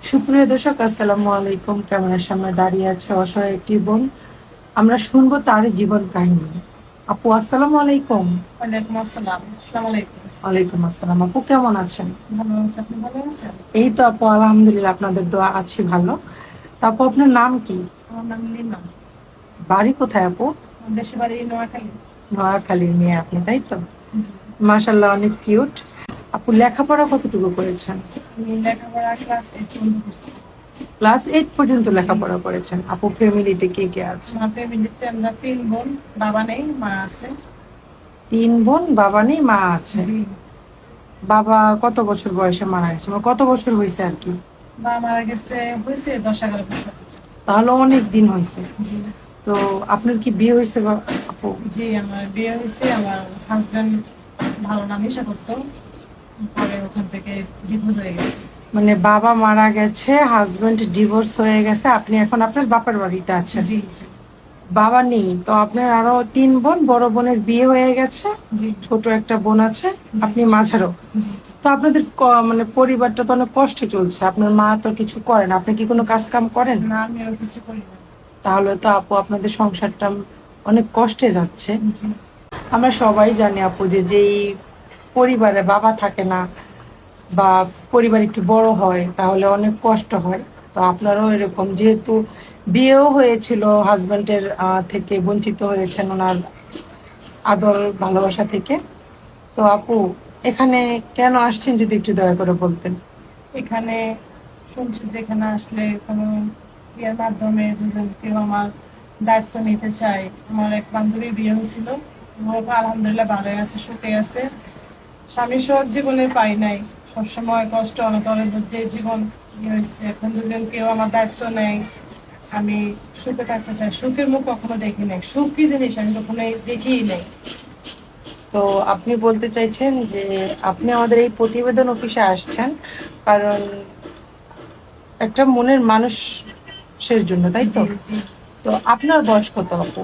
সুপ্রিয় দর্শক, আসসালামু আলাইকুম। ক্যামেরার সামনে দাঁড়িয়ে আছে অসহায় একটি বোন। আমরা শুনবো তার জীবন কাহিনী। আপু, আসসালামু আলাইকুম। ওয়ালাইকুম আসসালাম। আসসালামু আলাইকুম। ওয়ালাইকুম আসসালাম। আপু কেমন আছেন? ভালো আছি, আপনি ভালো আছেন? এই তো আপু, আলহামদুলিল্লাহ, আপনাদের দোয়া আছি ভালো। তা আপু, আপনার নাম কি? আমার নাম লিমা। বাড়ি কোথায় আপু? আমার দেশের বাড়ি নোয়াখালী। নোয়াখালীর মেয়ে আপনি, তাই তো? জি। মাশাল্লাহ, অনেক কিউট। আপু, লেখাপড়া কতটুকু করেছেন? আমি লেখাপড়া ক্লাস 8 পর্যন্ত করছি। ক্লাস 8 পর্যন্ত জি। লেখাপড়া করেছেন। আপু, ফ্যামিলিতে কে কে আছে? আমার ফ্যামিলিতে আমরা 3 বোন, বাবা নেই, মা আছে। 3 বোন, বাবা নেই, মা আছে। জি। বাবা কত বছর বয়সে মারা গেছে, মানে কত বছর হয়েছে আর কি? বাবা মারা গেছে হয়েছে 10-11 বছর। তাহলে অনেক দিন হয়েছে। জি। তো আপনার কি বিয়ে হয়েছে আপু? জি, আমার বিয়ে হয়েছে। আমার হাজবেন্ড ভালো না, নেশা করতো। পরে ওখান থেকে ডিভোর্স হয়ে গেছে। মানে বাবা মারা গেছে, হাজবেন্ড ডিভোর্স হয়ে গেছে, আপনি এখন আপনার বাপের বাড়িতে আছেন। জি জি। বাবা নেই তো, আপনার আরো 3 বোন, বড় বোনের বিয়ে হয়ে গেছে, জি ছোট একটা বোন আছে, জি। আপনি মাঝারও। জি জি। তো আপনাদের মানে পরিবারটা তো অনেক কষ্টে চলছে, আপনার মা তো কিছু করেন, আপনি কি কোনো কাজ কাম করেন? না, আমিও কিছু করি না। তাহলে তো আপু আপনাদের সংসারটা অনেক কষ্টে যাচ্ছে। জি। আমরা সবাই জানি আপু যে যেই পরিবারে বাবা থাকে না বা পরিবার একটু বড় হয় তাহলে অনেক কষ্ট হয়। তো আপনারও এরকম, যেহেতু বিয়েও হয়েছিল, হাজবেন্ডের থেকে বঞ্চিত হয়েছেন ওনার আদর ভালোবাসা থেকে। তো আপু, এখানে কেন আসছেন যদি একটু দয়া করে বলতেন। এখানে শুনছি যে এখানে আসলে কোনো বিয়ের মাধ্যমে দুজন কেউ আমার দায়িত্ব নিতে চায়। আমার এক বান্ধবীর বিয়ে হয়েছিল, ও আলহামদুলিল্লাহ ভালোই আছে, সুখে আছে। স্বামী সব জীবনে পাই নাই, সবসময় কষ্ট অনটনের মধ্যে জীবন ইয়ে হয়েছে। এখন দুজন কেউ আমার দায়িত্ব নেয়, আমি সুখে থাকতে চাই। সুখের মুখ কখনো দেখি নাই, সুখ কি জিনিস আমি কখনো দেখিই নাই। তো আপনি বলতে চাইছেন যে আপনি আমাদের এই প্রতিবেদন অফিসে আসছেন কারণ একটা মনের মানুষের জন্য, তাই তো? জি জি। তো আপনার বয়স কত আপু?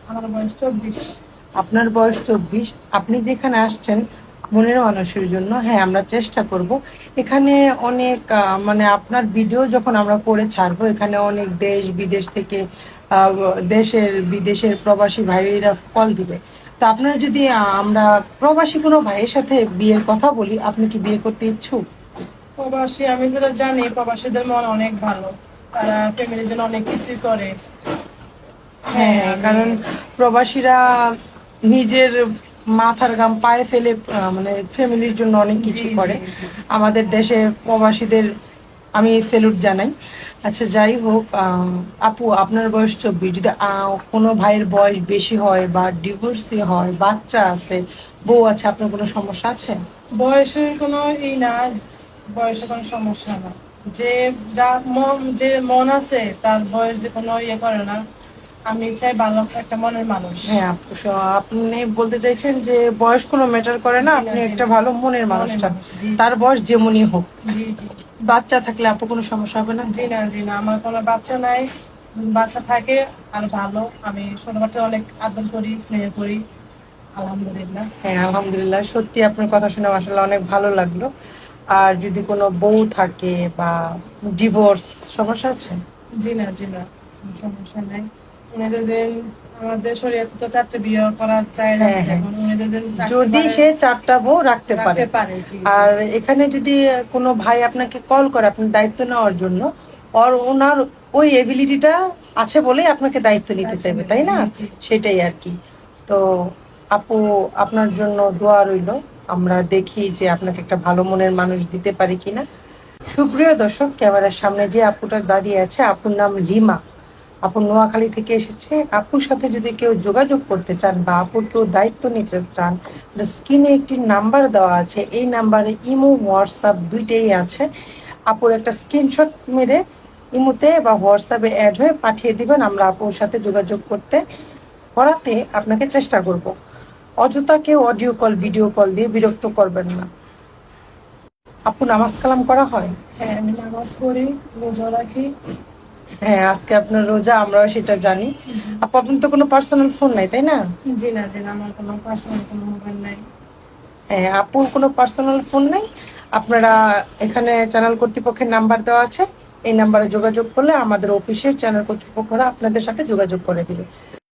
আমার বয়স 24। আপনার বয়স 24, আপনি যেখানে আসছেন মনের মানুষের জন্য, হ্যাঁ আমরা চেষ্টা করব। এখানে অনেক মানে আপনার ভিডিও যখন আমরা করে ছাড়বো, এখানে অনেক দেশ বিদেশ থেকে আহ, দেশের বিদেশের প্রবাসী ভাইয়েরা কল দিবে। তো আপনার যদি আমরা প্রবাসী কোনো ভাইয়ের সাথে বিয়ের কথা বলি, আপনি কি বিয়ে করতে ইচ্ছুক? প্রবাসী, আমি যেটা জানি প্রবাসীদের মন অনেক ভালো, তারা ফ্যামিলির জন্য অনেক কিছুই করে। হ্যাঁ, হ্যাঁ, আমি। কারণ প্রবাসীরা নিজের মাথার ঘাম পায়ে ফেলে মানে ফ্যামিলির জন্য অনেক জি কিছু জি করে। জি। আমাদের দেশে প্রবাসীদের আমি স্যালুট জানাই। আচ্ছা, যাই হোক, আপু আপনার বয়স 24, যদি কোনো ভাইয়ের বয়স বেশি হয় বা ডিভোর্সি হয়, বাচ্চা আছে, বউ আছে, আপনার কোনো সমস্যা আছে? বয়সের কোনো না, বয়সে কোনো সমস্যা না। যে যা মন, যে মন আছে তার বয়স যে কোনো ইয়ে করে না। আমি চাই ভালো একটা মনের মানুষ। হ্যাঁ আপু, আপনি বলতে চাইছেন যে বয়স কোনো ম্যাটার করে না, জি না আপনি জি একটা না। ভালো মনের মানুষ মনের চান। মানুষ, জি তার বয়স যেমনই হোক। জি জি। বাচ্চা থাকলে আপু কোনো সমস্যা হবে না তো? জি না জি না, আমার কোনো বাচ্চা নাই। বাচ্চা থাকে আর ভালো। আমি ছোট বাচ্চা অনেক আদর করি, স্নেহ করি, আলহামদুলিল্লাহ। হ্যাঁ আলহামদুলিল্লাহ, সত্যি আপনার কথা শুনে মাশাআল্লাহ অনেক ভালো লাগলো। আর যদি কোনো বউ থাকে বা ডিভোর্স, সমস্যা আছে? জি না জি না, কোনো সমস্যা নাই। উনাদের দিন আমাদের শরীয়তে তো 4টে বিয়ে করার জায়েজ হ্যাঁ আছে, হ্যাঁ, এখন উনাদের দিন রাখতে যদি পারে। সে 4টা বউ রাখতে পারে। রাখতে পারে, জি জি। আর এখানে যদি কোনো ভাই আপনাকে কল করে আপনার দায়িত্ব নেওয়ার জন্য, ওনার ওই এবিলিটিটা আছে বলেই আপনাকে দায়িত্ব নিতে দায়িত্ব চাইবে, নেবে, তাই জি না? জি। সেটাই আর কি। তো আপু, আপনার জন্য দোয়া রইলো। আমরা দেখি যে আপনাকে একটা ভালো মনের মানুষ দিতে পারি কিনা। সুপ্রিয় দর্শক, ক্যামেরার সামনে যে আপুটা দাঁড়িয়ে আছে, আপুর নাম লিমা। আপু নোয়াখালী থেকে এসেছে। আপুর সাথে যদি কেউ যোগাযোগ করতে চান বা আপুর কেউ দায়িত্ব নিতে চান, স্ক্রিনে একটি নাম্বার দেওয়া আছে, এই নাম্বারে ইমো হোয়াটসঅ্যাপ দুইটাই আছে। আপুর একটা স্ক্রিনশট মেরে ইমোতে বা হোয়াটসঅ্যাপে অ্যাড হয়ে পাঠিয়ে দিবেন, আমরা আপুর সাথে যোগাযোগ করাতে আপনাকে চেষ্টা করব। অযথা কেউ অডিও কল ভিডিও কল দিয়ে বিরক্ত করবেন না। আপু, নামাজ কালাম করা হয়? হ্যাঁ, আমি নামাজ পড়ি, রোজা রাখি। হ্যাঁ, আজকে আপনার রোজা, আমরাও সেটা জানি। জি। আপু, আপনার তো কোনো পার্সোনাল ফোন নাই, তাই না? জি না জি না, আমার কোনো পার্সোনাল কোনো মোবাইল নাই। হ্যাঁ, আপুর কোনো পার্সোনাল ফোন নাই। আপনারা এখানে চ্যানেল কর্তৃপক্ষের নাম্বার দেওয়া আছে, এই নাম্বারে যোগাযোগ করলে আমাদের অফিসের চ্যানেল কর্তৃপক্ষরা আপনাদের সাথে যোগাযোগ করে দিবে।